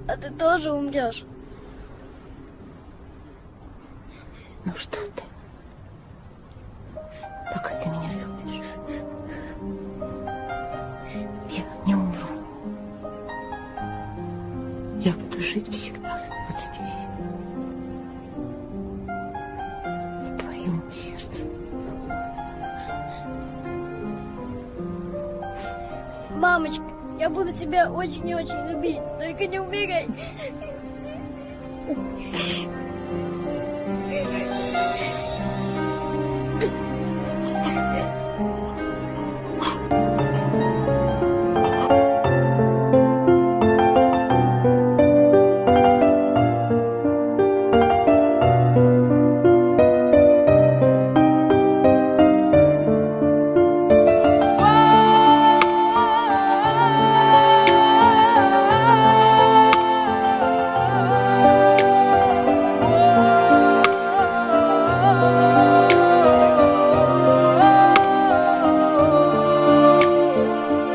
а ты тоже умрешь. Ну что ты? Пока ты меня любишь, я не умру. Я буду жить всегда вот здесь, в твоем сердце. Мамочка, я буду тебя очень и очень любить. Только не умирай.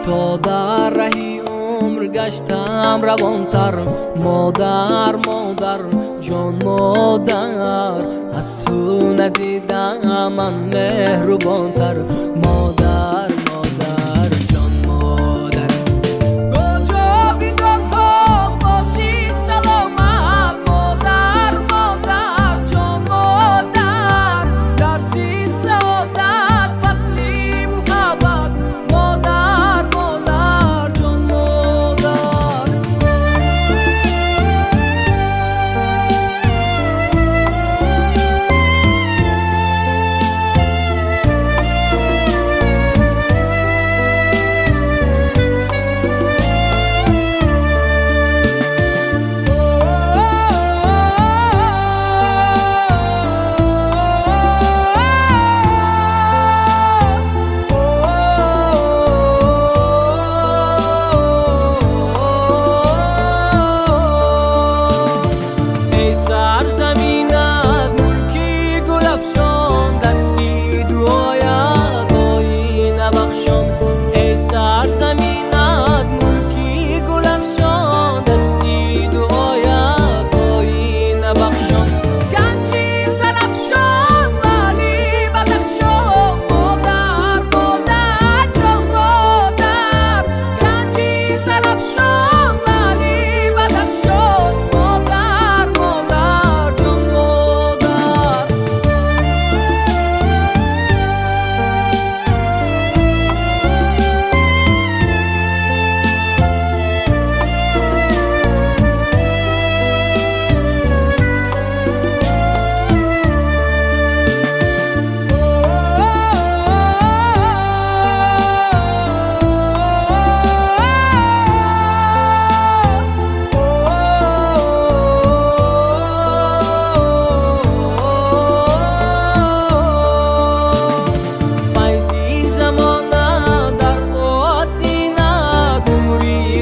تا در رهی عمر گشتم روانتر، مادر مادر جان مادر، از تو ندیدم من مهربانتر، مادر مادر جان مادر. کجا بیدادم باشی سلامت، مادر مادر جان مادر، درسی سعادت فصلی محبت، مادر مادر جان مادر.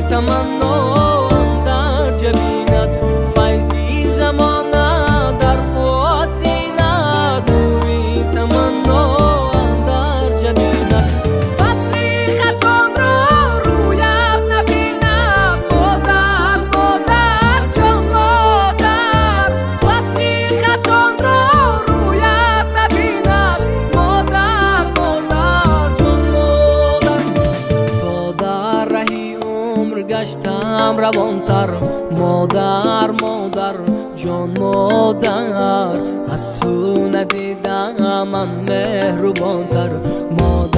تمنام در جبینت، فیضی زمانه در آستینت، نوری تمنام در جبینت، فصلی خزان را رویت نبیند، مادر مادر جان مادر، فصلی خزان را رویت نبیند، مادر مادر جان مادر. تا در رهی گشتم روانتر، مادر مادر جان مادر، از تو ندیدم من مهربانتر، مادر